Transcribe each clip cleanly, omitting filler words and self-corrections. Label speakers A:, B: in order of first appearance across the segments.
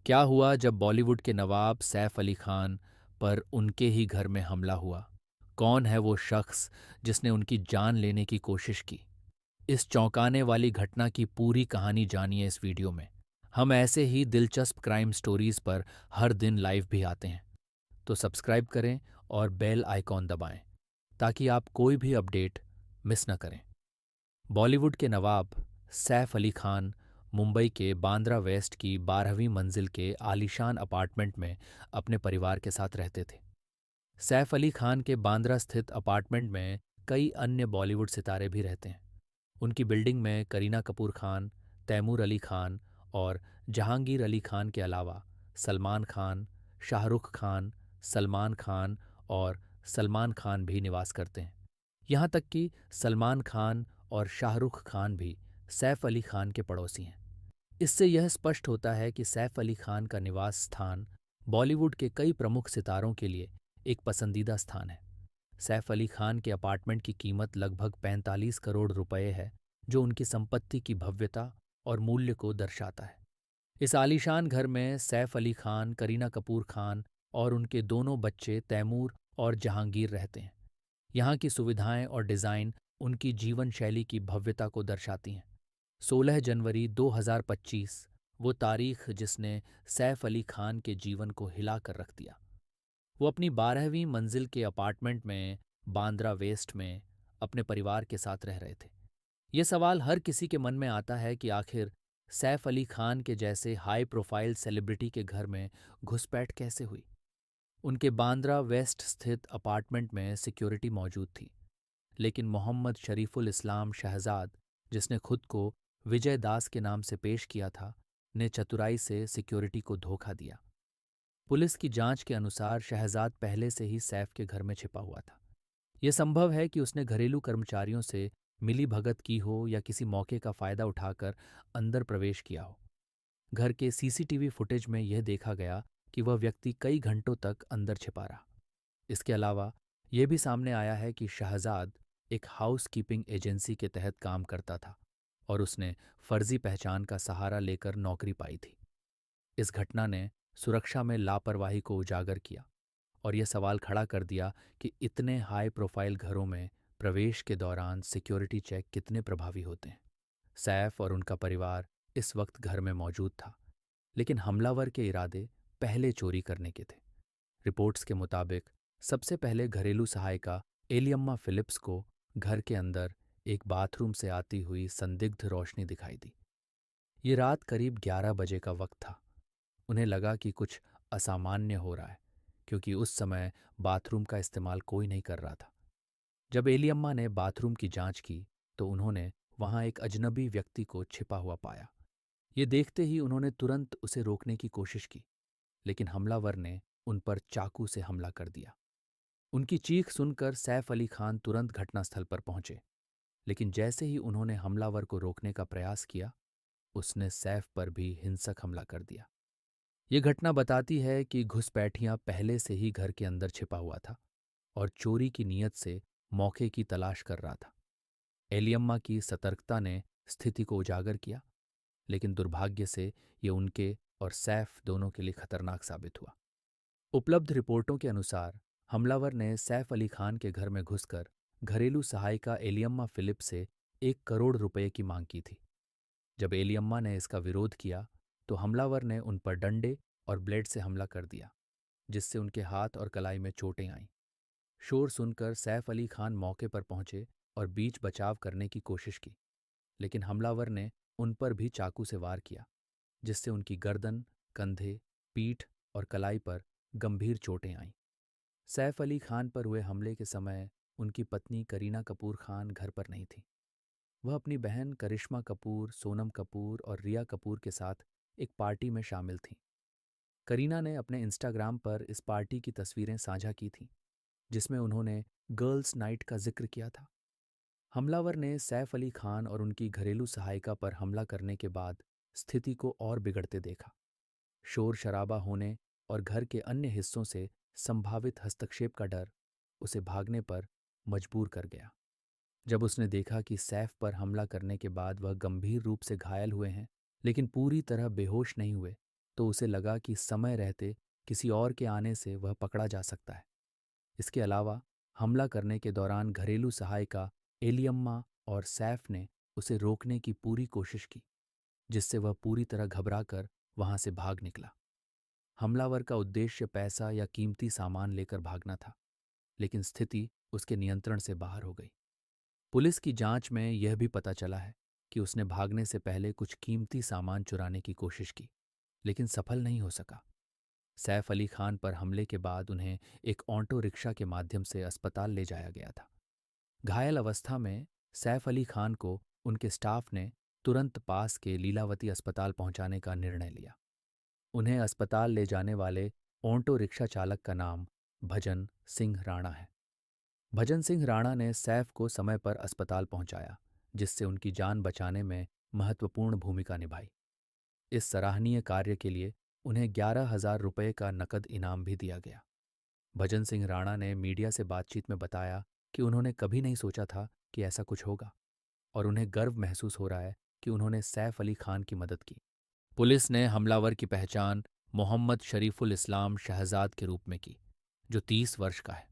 A: क्या हुआ जब बॉलीवुड के नवाब सैफ अली खान पर उनके ही घर में हमला हुआ? कौन है वो शख्स जिसने उनकी जान लेने की कोशिश की? इस चौंकाने वाली घटना की पूरी कहानी जानिए इस वीडियो में। हम ऐसे ही दिलचस्प क्राइम स्टोरीज पर हर दिन लाइव भी आते हैं, तो सब्सक्राइब करें और बेल आइकॉन दबाएं ताकि आप कोई भी अपडेट मिस न करें। बॉलीवुड के नवाब सैफ अली खान मुंबई के बांद्रा वेस्ट की 12वीं मंजिल के आलीशान अपार्टमेंट में अपने परिवार के साथ रहते थे। सैफ अली खान के बांद्रा स्थित अपार्टमेंट में कई अन्य बॉलीवुड सितारे भी रहते हैं। उनकी बिल्डिंग में करीना कपूर खान, तैमूर अली खान और जहांगीर अली खान के अलावा सलमान खान, शाहरुख खान, सलमान खान और सलमान खान भी निवास करते हैं। यहाँ तक कि सलमान खान और शाहरुख खान भी सैफ अली खान के पड़ोसी हैं। इससे यह स्पष्ट होता है कि सैफ अली खान का निवास स्थान बॉलीवुड के कई प्रमुख सितारों के लिए एक पसंदीदा स्थान है। सैफ अली खान के अपार्टमेंट की कीमत लगभग 45 करोड़ रुपए है, जो उनकी संपत्ति की भव्यता और मूल्य को दर्शाता है। इस आलीशान घर में सैफ अली खान, करीना कपूर खान और उनके दोनों बच्चे तैमूर और जहांगीर रहते हैं। यहाँ की सुविधाएं और डिज़ाइन उनकी जीवन शैली की भव्यता को दर्शाती हैं। 16 जनवरी 2025 वो तारीख जिसने सैफ अली खान के जीवन को हिला कर रख दिया। वो अपनी 12वीं मंजिल के अपार्टमेंट में बांद्रा वेस्ट में अपने परिवार के साथ रह रहे थे। ये सवाल हर किसी के मन में आता है कि आखिर सैफ अली खान के जैसे हाई प्रोफाइल सेलिब्रिटी के घर में घुसपैठ कैसे हुई। उनके बांद्रा वेस्ट स्थित अपार्टमेंट में सिक्योरिटी मौजूद थी, लेकिन मोहम्मद शरीफुल इस्लाम शहजाद, जिसने खुद को विजय दास के नाम से पेश किया था, ने चतुराई से सिक्योरिटी को धोखा दिया। पुलिस की जांच के अनुसार शहजाद पहले से ही सैफ के घर में छिपा हुआ था। यह संभव है कि उसने घरेलू कर्मचारियों से मिली भगत की हो या किसी मौके का फायदा उठाकर अंदर प्रवेश किया हो। घर के सीसीटीवी फुटेज में यह देखा गया कि वह व्यक्ति कई घंटों तक अंदर छिपा रहा। इसके अलावा यह भी सामने आया है कि शहजाद एक हाउस कीपिंग एजेंसी के तहत काम करता था और उसने फर्जी पहचान का सहारा लेकर नौकरी पाई थी। इस घटना ने सुरक्षा में लापरवाही को उजागर किया और यह सवाल खड़ा कर दिया कि इतने हाई प्रोफाइल घरों में प्रवेश के दौरान सिक्योरिटी चेक कितने प्रभावी होते हैं। सैफ और उनका परिवार इस वक्त घर में मौजूद था, लेकिन हमलावर के इरादे पहले चोरी करने के थे। रिपोर्ट्स के मुताबिक सबसे पहले घरेलू सहायिका एलियम्मा फिलिप्स को घर के अंदर एक बाथरूम से आती हुई संदिग्ध रोशनी दिखाई दी। ये रात करीब 11 बजे का वक्त था। उन्हें लगा कि कुछ असामान्य हो रहा है, क्योंकि उस समय बाथरूम का इस्तेमाल कोई नहीं कर रहा था। जब एलियम्मा ने बाथरूम की जांच की, तो उन्होंने वहां एक अजनबी व्यक्ति को छिपा हुआ पाया। ये देखते ही उन्होंने तुरंत उसे रोकने की कोशिश की, लेकिन हमलावर ने उन पर चाकू से हमला कर दिया। उनकी चीख सुनकर सैफ अली खान तुरंत घटनास्थल पर पहुंचे, लेकिन जैसे ही उन्होंने हमलावर को रोकने का प्रयास किया, उसने सैफ पर भी हिंसक हमला कर दिया। ये घटना बताती है कि घुसपैठियां पहले से ही घर के अंदर छिपा हुआ था और चोरी की नीयत से मौके की तलाश कर रहा था। एलियम्मा की सतर्कता ने स्थिति को उजागर किया, लेकिन दुर्भाग्य से ये उनके और सैफ दोनों के लिए खतरनाक साबित हुआ। उपलब्ध रिपोर्टों के अनुसार हमलावर ने सैफ अली खान के घर में घुसकर घरेलू सहायिका एलियम्मा फिलिप से 1 करोड़ रुपए की मांग की थी। जब एलियम्मा ने इसका विरोध किया, तो हमलावर ने उन पर डंडे और ब्लेड से हमला कर दिया, जिससे उनके हाथ और कलाई में चोटें आईं। शोर सुनकर सैफ अली खान मौके पर पहुंचे और बीच बचाव करने की कोशिश की, लेकिन हमलावर ने उन पर भी चाकू से वार किया, जिससे उनकी गर्दन, कंधे, पीठ और कलाई पर गंभीर चोटें आईं। सैफ अली खान पर हुए हमले के समय उनकी पत्नी करीना कपूर खान घर पर नहीं थी। वह अपनी बहन करिश्मा कपूर, सोनम कपूर और रिया कपूर के साथ एक पार्टी में शामिल थीं। करीना ने अपने इंस्टाग्राम पर इस पार्टी की तस्वीरें साझा की थीं, जिसमें उन्होंने गर्ल्स नाइट का जिक्र किया था। हमलावर ने सैफ अली खान और उनकी घरेलू सहायिका पर हमला करने के बाद स्थिति को और बिगड़ते देखा। शोर शराबा होने और घर के अन्य हिस्सों से संभावित हस्तक्षेप का डर उसे भागने पर मजबूर कर गया। जब उसने देखा कि सैफ पर हमला करने के बाद वह गंभीर रूप से घायल हुए हैं, लेकिन पूरी तरह बेहोश नहीं हुए, तो उसे लगा कि समय रहते किसी और के आने से वह पकड़ा जा सकता है। इसके अलावा हमला करने के दौरान घरेलू सहायिका एलियम्मा और सैफ ने उसे रोकने की पूरी कोशिश की, जिससे वह पूरी तरह घबराकर वहां से भाग निकला। हमलावर का उद्देश्य पैसा या कीमती सामान लेकर भागना था, लेकिन स्थिति उसके नियंत्रण से बाहर हो गई। पुलिस की जांच में यह भी पता चला है कि उसने भागने से पहले कुछ कीमती सामान चुराने की कोशिश की, लेकिन सफल नहीं हो सका। सैफ अली खान पर हमले के बाद उन्हें एक ऑटो रिक्शा के माध्यम से अस्पताल ले जाया गया था। घायल अवस्था में सैफ अली खान को उनके स्टाफ ने तुरंत पास के लीलावती अस्पताल पहुंचाने का निर्णय लिया। उन्हें अस्पताल ले जाने वाले ऑटो रिक्शा चालक का नाम भजन सिंह राणा है। भजन सिंह राणा ने सैफ को समय पर अस्पताल पहुंचाया, जिससे उनकी जान बचाने में महत्वपूर्ण भूमिका निभाई। इस सराहनीय कार्य के लिए उन्हें 11,000 रुपये का नकद इनाम भी दिया गया। भजन सिंह राणा ने मीडिया से बातचीत में बताया कि उन्होंने कभी नहीं सोचा था कि ऐसा कुछ होगा, और उन्हें गर्व महसूस हो रहा है कि उन्होंने सैफ अली खान की मदद की। पुलिस ने हमलावर की पहचान मोहम्मद शरीफुल इस्लाम शहजाद के रूप में की, जो 30 वर्ष का है।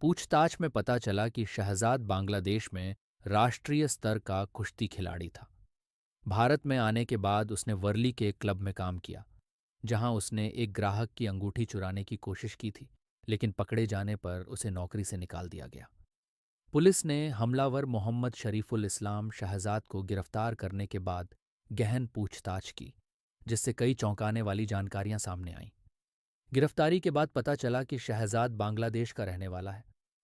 A: पूछताछ में पता चला कि शहजाद बांग्लादेश में राष्ट्रीय स्तर का कुश्ती खिलाड़ी था। भारत में आने के बाद उसने वर्ली के एक क्लब में काम किया, जहां उसने एक ग्राहक की अंगूठी चुराने की कोशिश की थी, लेकिन पकड़े जाने पर उसे नौकरी से निकाल दिया गया। पुलिस ने हमलावर मोहम्मद शरीफुल इस्लाम शहजाद को गिरफ्तार करने के बाद गहन पूछताछ की, जिससे कई चौंकाने वाली जानकारियां सामने आईं। गिरफ्तारी के बाद पता चला कि शहजाद बांग्लादेश का रहने वाला है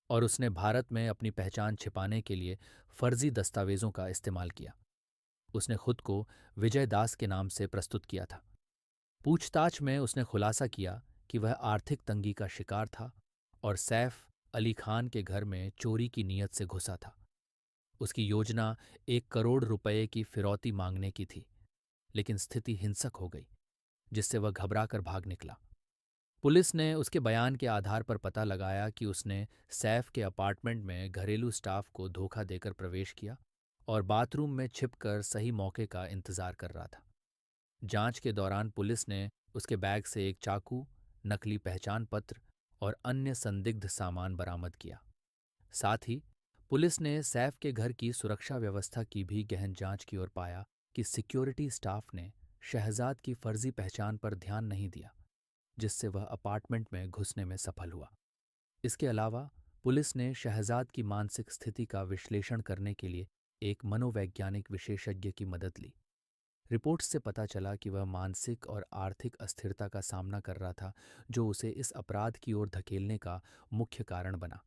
A: और उसने भारत में अपनी पहचान छिपाने के लिए फर्जी दस्तावेजों का इस्तेमाल किया। उसने खुद को विजय दास के नाम से प्रस्तुत किया था। पूछताछ में उसने खुलासा किया कि वह आर्थिक तंगी का शिकार था और सैफ अली खान के घर में चोरी की नीयत से घुसा था। उसकी योजना 1 करोड़ रुपए की फिरौती मांगने की थी, लेकिन स्थिति हिंसक हो गई, जिससे वह घबराकर भाग निकला। पुलिस ने उसके बयान के आधार पर पता लगाया कि उसने सैफ के अपार्टमेंट में घरेलू स्टाफ को धोखा देकर प्रवेश किया और बाथरूम में छिपकर सही मौके का इंतजार कर रहा था। जांच के दौरान पुलिस ने उसके बैग से एक चाकू, नकली पहचान पत्र और अन्य संदिग्ध सामान बरामद किया। साथ ही पुलिस ने सैफ के घर की सुरक्षा व्यवस्था की भी गहन जांच की और पाया कि सिक्योरिटी स्टाफ ने शहजाद की फर्जी पहचान पर ध्यान नहीं दिया, जिससे वह अपार्टमेंट में घुसने में सफल हुआ। इसके अलावा पुलिस ने शहजाद की मानसिक स्थिति का विश्लेषण करने के लिए एक मनोवैज्ञानिक विशेषज्ञ की मदद ली। रिपोर्ट्स से पता चला कि वह मानसिक और आर्थिक अस्थिरता का सामना कर रहा था, जो उसे इस अपराध की ओर धकेलने का मुख्य कारण बना।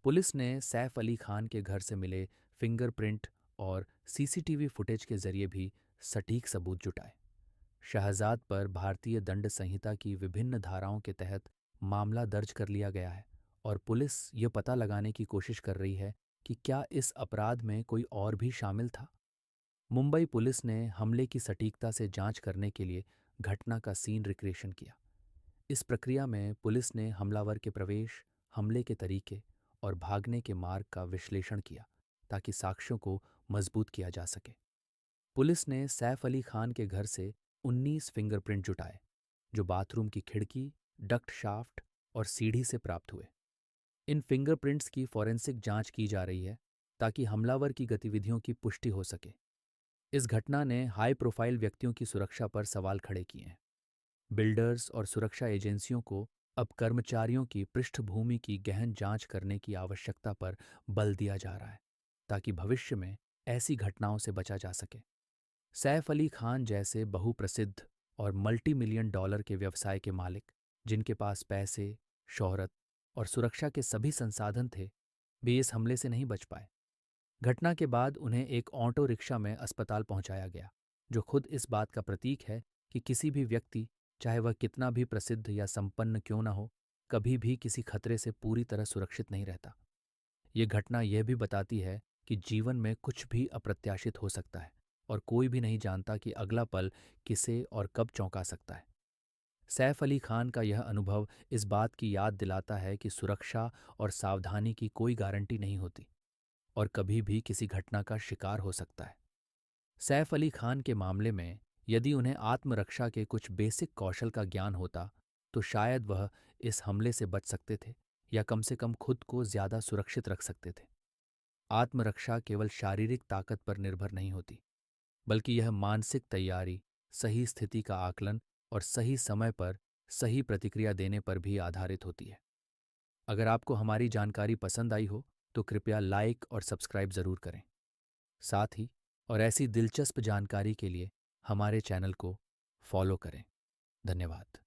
A: पुलिस ने सैफ अली खान के घर से मिले फिंगरप्रिंट और सीसीटीवी फुटेज के जरिए भी सटीक सबूत जुटाए। शहजाद पर भारतीय दंड संहिता की विभिन्न धाराओं के तहत मामला दर्ज कर लिया गया है और पुलिस ये पता लगाने की कोशिश कर रही है कि क्या इस अपराध में कोई और भी शामिल था। मुंबई पुलिस ने हमले की सटीकता से जांच करने के लिए घटना का सीन रिक्रिएशन किया। इस प्रक्रिया में पुलिस ने हमलावर के प्रवेश, हमले के तरीके और भागने के मार्ग का विश्लेषण किया, ताकि साक्ष्यों को मजबूत किया जा सके। पुलिस ने सैफ अली खान के घर से 19 फिंगरप्रिंट जुटाए, जो बाथरूम की खिड़की, डक्ट शाफ्ट और सीढ़ी से प्राप्त हुए। इन फिंगरप्रिंट्स की फॉरेंसिक जांच की जा रही है, ताकि हमलावर की गतिविधियों की पुष्टि हो सके। इस घटना ने हाई प्रोफाइल व्यक्तियों की सुरक्षा पर सवाल खड़े किए हैं। बिल्डर्स और सुरक्षा एजेंसियों को अब कर्मचारियों की पृष्ठभूमि की गहन जांच करने की आवश्यकता पर बल दिया जा रहा है, ताकि भविष्य में ऐसी घटनाओं से बचा जा सके। सैफ अली खान जैसे बहुप्रसिद्ध और मल्टी मिलियन डॉलर के व्यवसाय के मालिक, जिनके पास पैसे, शोहरत और सुरक्षा के सभी संसाधन थे, भी इस हमले से नहीं बच पाए। घटना के बाद उन्हें एक ऑटो रिक्शा में अस्पताल पहुंचाया गया, जो खुद इस बात का प्रतीक है कि किसी भी व्यक्ति, चाहे वह कितना भी प्रसिद्ध या संपन्न क्यों न हो, कभी भी किसी खतरे से पूरी तरह सुरक्षित नहीं रहता। ये घटना यह भी बताती है कि जीवन में कुछ भी अप्रत्याशित हो सकता है और कोई भी नहीं जानता कि अगला पल किसे और कब चौंका सकता है। सैफ अली खान का यह अनुभव इस बात की याद दिलाता है कि सुरक्षा और सावधानी की कोई गारंटी नहीं होती और कभी भी किसी घटना का शिकार हो सकता है। सैफ अली खान के मामले में यदि उन्हें आत्मरक्षा के कुछ बेसिक कौशल का ज्ञान होता तो शायद वह इस हमले से बच सकते थे या कम से कम खुद को ज्यादा सुरक्षित रख सकते थे। आत्मरक्षा केवल शारीरिक ताकत पर निर्भर नहीं होती, बल्कि यह मानसिक तैयारी, सही स्थिति का आकलन और सही समय पर सही प्रतिक्रिया देने पर भी आधारित होती है। अगर आपको हमारी जानकारी पसंद आई हो तो कृपया लाइक और सब्सक्राइब जरूर करें। साथ ही और ऐसी दिलचस्प जानकारी के लिए हमारे चैनल को फॉलो करें। धन्यवाद।